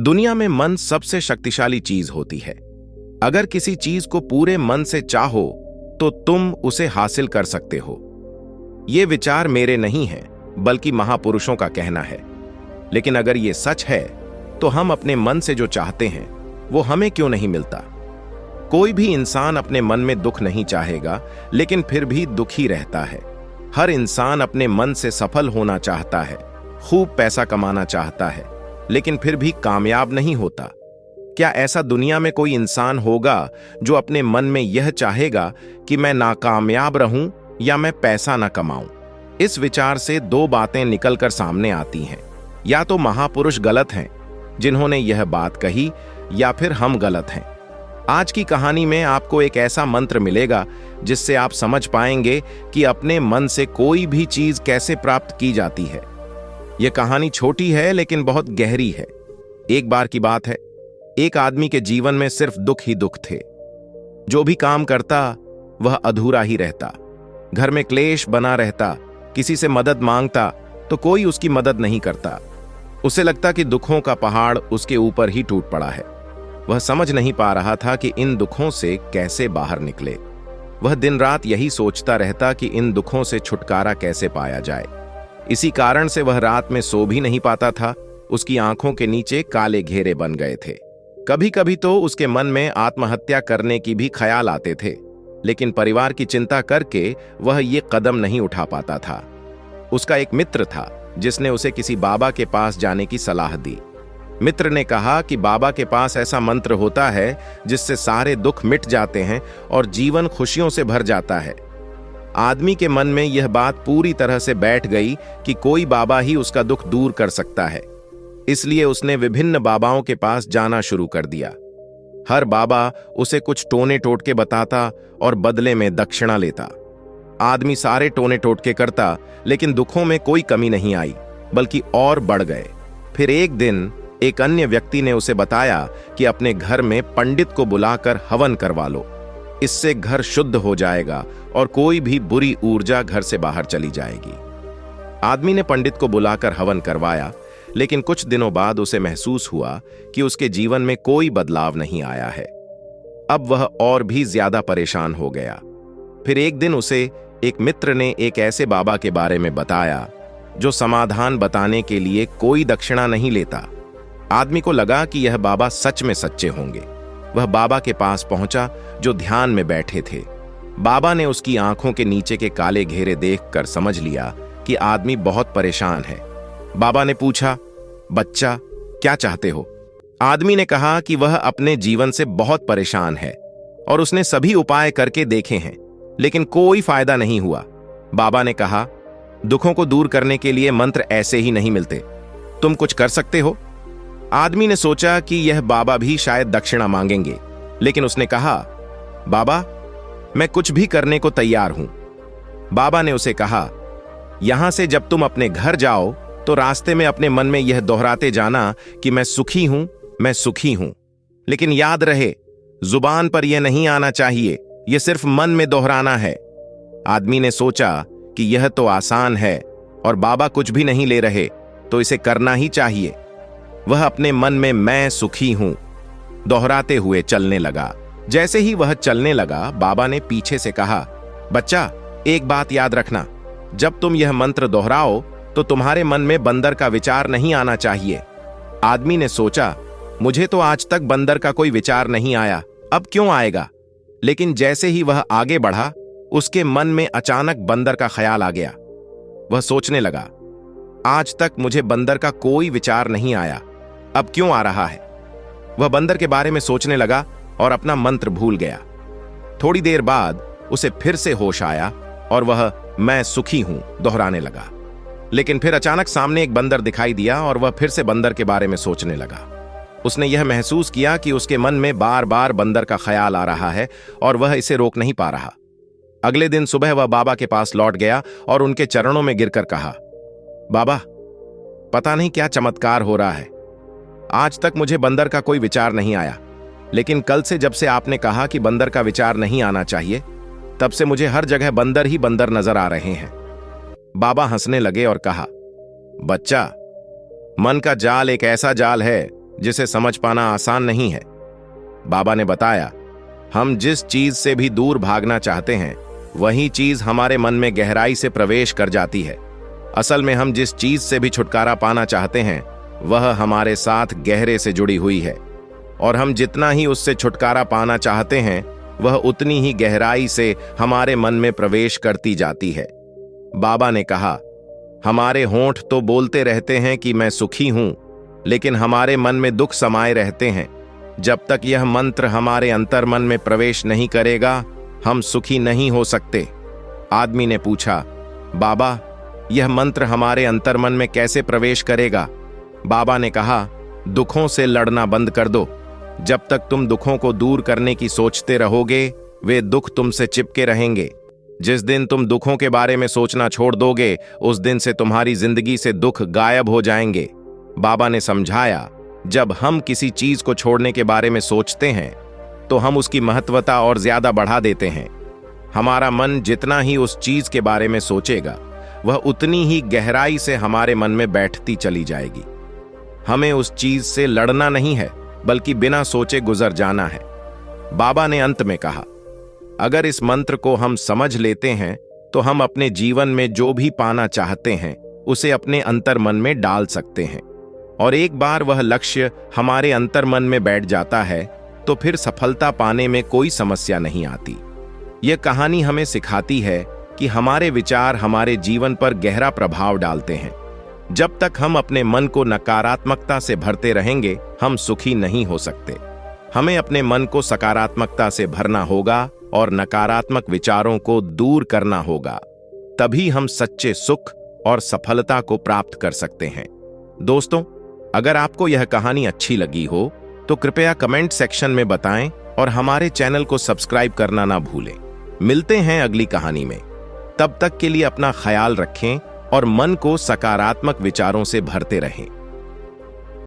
दुनिया में मन सबसे शक्तिशाली चीज होती है। अगर किसी चीज को पूरे मन से चाहो तो तुम उसे हासिल कर सकते हो। ये विचार मेरे नहीं है, बल्कि महापुरुषों का कहना है। लेकिन अगर ये सच है तो हम अपने मन से जो चाहते हैं वो हमें क्यों नहीं मिलता? कोई भी इंसान अपने मन में दुख नहीं चाहेगा, लेकिन फिर भी दुखी रहता है। हर इंसान अपने मन से सफल होना चाहता है, खूब पैसा कमाना चाहता है, लेकिन फिर भी कामयाब नहीं होता। क्या ऐसा दुनिया में कोई इंसान होगा जो अपने मन में यह चाहेगा कि मैं नाकामयाब रहूं या मैं पैसा ना कमाऊं? इस विचार से दो बातें निकलकर सामने आती हैं। या तो महापुरुष गलत हैं जिन्होंने यह बात कही, या फिर हम गलत हैं। आज की कहानी में आपको एक ऐसा मंत्र मिलेगा जिससे आप समझ पाएंगे कि अपने मन से कोई भी चीज कैसे प्राप्त की जाती है। यह कहानी छोटी है लेकिन बहुत गहरी है। एक बार की बात है, एक आदमी के जीवन में सिर्फ दुख ही दुख थे। जो भी काम करता वह अधूरा ही रहता। घर में क्लेश बना रहता। किसी से मदद मांगता तो कोई उसकी मदद नहीं करता। उसे लगता कि दुखों का पहाड़ उसके ऊपर ही टूट पड़ा है। वह समझ नहीं पा रहा था कि इन दुखों से कैसे बाहर निकले। वह दिन रात यही सोचता रहता कि इन दुखों से छुटकारा कैसे पाया जाए। इसी कारण से वह रात में सो भी नहीं पाता था। उसकी आंखों के नीचे काले घेरे बन गए थे। कभी कभी तो उसके मन में आत्महत्या करने की भी ख्याल आते थे, लेकिन परिवार की चिंता करके वह ये कदम नहीं उठा पाता था। उसका एक मित्र था जिसने उसे किसी बाबा के पास जाने की सलाह दी। मित्र ने कहा कि बाबा के पास ऐसा मंत्र होता है जिससे सारे दुख मिट जाते हैं और जीवन खुशियों से भर जाता है। आदमी के मन में यह बात पूरी तरह से बैठ गई कि कोई बाबा ही उसका दुख दूर कर सकता है। इसलिए उसने विभिन्न बाबाओं के पास जाना शुरू कर दिया। हर बाबा उसे कुछ टोने टोटके बताता और बदले में दक्षिणा लेता। आदमी सारे टोने टोटके करता, लेकिन दुखों में कोई कमी नहीं आई, बल्कि और बढ़ गए। फिर एक दिन एक अन्य व्यक्ति ने उसे बताया कि अपने घर में पंडित को बुलाकर हवन करवा लो। इससे घर शुद्ध हो जाएगा और कोई भी बुरी ऊर्जा घर से बाहर चली जाएगी। आदमी ने पंडित को बुलाकर हवन करवाया, लेकिन कुछ दिनों बाद उसे महसूस हुआ कि उसके जीवन में कोई बदलाव नहीं आया है। अब वह और भी ज्यादा परेशान हो गया। फिर एक दिन उसे एक मित्र ने एक ऐसे बाबा के बारे में बताया जो समाधान बताने के लिए कोई दक्षिणा नहीं लेता। आदमी को लगा कि यह बाबा सच में सच्चे होंगे। वह बाबा के पास पहुंचा जो ध्यान में बैठे थे। बाबा ने उसकी आंखों के नीचे के काले घेरे देखकर समझ लिया कि आदमी बहुत परेशान है। बाबा ने पूछा, बच्चा क्या चाहते हो? आदमी ने कहा कि वह अपने जीवन से बहुत परेशान है और उसने सभी उपाय करके देखे हैं, लेकिन कोई फायदा नहीं हुआ। बाबा ने कहा, दुखों को दूर करने के लिए मंत्र ऐसे ही नहीं मिलते, तुम कुछ कर सकते हो? आदमी ने सोचा कि यह बाबा भी शायद दक्षिणा मांगेंगे, लेकिन उसने कहा, बाबा मैं कुछ भी करने को तैयार हूं। बाबा ने उसे कहा, यहां से जब तुम अपने घर जाओ तो रास्ते में अपने मन में यह दोहराते जाना कि मैं सुखी हूं, मैं सुखी हूं। लेकिन याद रहे, जुबान पर यह नहीं आना चाहिए, यह सिर्फ मन में दोहराना है। आदमी ने सोचा कि यह तो आसान है और बाबा कुछ भी नहीं ले रहे, तो इसे करना ही चाहिए। वह अपने मन में मैं सुखी हूं दोहराते हुए चलने लगा। जैसे ही वह चलने लगा, बाबा ने पीछे से कहा, बच्चा एक बात याद रखना, जब तुम यह मंत्र दोहराओ तो तुम्हारे मन में बंदर का विचार नहीं आना चाहिए। आदमी ने सोचा, मुझे तो आज तक बंदर का कोई विचार नहीं आया, अब क्यों आएगा? लेकिन जैसे ही वह आगे बढ़ा, उसके मन में अचानक बंदर का ख्याल आ गया। वह सोचने लगा, आज तक मुझे बंदर का कोई विचार नहीं आया, अब क्यों आ रहा है? वह बंदर के बारे में सोचने लगा और अपना मंत्र भूल गया। थोड़ी देर बाद उसे फिर से होश आया और वह मैं सुखी हूं दोहराने लगा। लेकिन फिर अचानक सामने एक बंदर दिखाई दिया और वह फिर से बंदर के बारे में सोचने लगा। उसने यह महसूस किया कि उसके मन में बार बार बंदर का ख्याल आ रहा है और वह इसे रोक नहीं पा रहा। अगले दिन सुबह वह बाबा के पास लौट गया और उनके चरणों में गिरकर कहा, बाबा पता नहीं क्या चमत्कार हो रहा है, आज तक मुझे बंदर का कोई विचार नहीं आया, लेकिन कल से जब से आपने कहा कि बंदर का विचार नहीं आना चाहिए, तब से मुझे हर जगह बंदर ही बंदर नजर आ रहे हैं। बाबा हंसने लगे और कहा, बच्चा मन का जाल एक ऐसा जाल है जिसे समझ पाना आसान नहीं है। बाबा ने बताया, हम जिस चीज से भी दूर भागना चाहते हैं वही चीज हमारे मन में गहराई से प्रवेश कर जाती है। असल में हम जिस चीज से भी छुटकारा पाना चाहते हैं वह हमारे साथ गहरे से जुड़ी हुई है, और हम जितना ही उससे छुटकारा पाना चाहते हैं वह उतनी ही गहराई से हमारे मन में प्रवेश करती जाती है। बाबा ने कहा, हमारे होंठ तो बोलते रहते हैं कि मैं सुखी हूं, लेकिन हमारे मन में दुख समाये रहते हैं। जब तक यह मंत्र हमारे अंतर्मन में प्रवेश नहीं करेगा हम सुखी नहीं हो सकते। आदमी ने पूछा, बाबा यह मंत्र हमारे अंतर्मन में कैसे प्रवेश करेगा? बाबा ने कहा, दुखों से लड़ना बंद कर दो। जब तक तुम दुखों को दूर करने की सोचते रहोगे वे दुख तुमसे चिपके रहेंगे। जिस दिन तुम दुखों के बारे में सोचना छोड़ दोगे उस दिन से तुम्हारी जिंदगी से दुख गायब हो जाएंगे। बाबा ने समझाया, जब हम किसी चीज को छोड़ने के बारे में सोचते हैं तो हम उसकी महत्वता और ज्यादा बढ़ा देते हैं। हमारा मन जितना ही उस चीज के बारे में सोचेगा वह उतनी ही गहराई से हमारे मन में बैठती चली जाएगी। हमें उस चीज से लड़ना नहीं है बल्कि बिना सोचे गुजर जाना है। बाबा ने अंत में कहा, अगर इस मंत्र को हम समझ लेते हैं तो हम अपने जीवन में जो भी पाना चाहते हैं उसे अपने अंतर्मन में डाल सकते हैं, और एक बार वह लक्ष्य हमारे अंतर्मन में बैठ जाता है तो फिर सफलता पाने में कोई समस्या नहीं आती। यह कहानी हमें सिखाती है कि हमारे विचार हमारे जीवन पर गहरा प्रभाव डालते हैं। जब तक हम अपने मन को नकारात्मकता से भरते रहेंगे हम सुखी नहीं हो सकते। हमें अपने मन को सकारात्मकता से भरना होगा और नकारात्मक विचारों को दूर करना होगा, तभी हम सच्चे सुख और सफलता को प्राप्त कर सकते हैं। दोस्तों, अगर आपको यह कहानी अच्छी लगी हो तो कृपया कमेंट सेक्शन में बताएं और हमारे चैनल को सब्सक्राइब करना ना भूलें। मिलते हैं अगली कहानी में। तब तक के लिए अपना ख्याल रखें और मन को सकारात्मक विचारों से भरते रहें।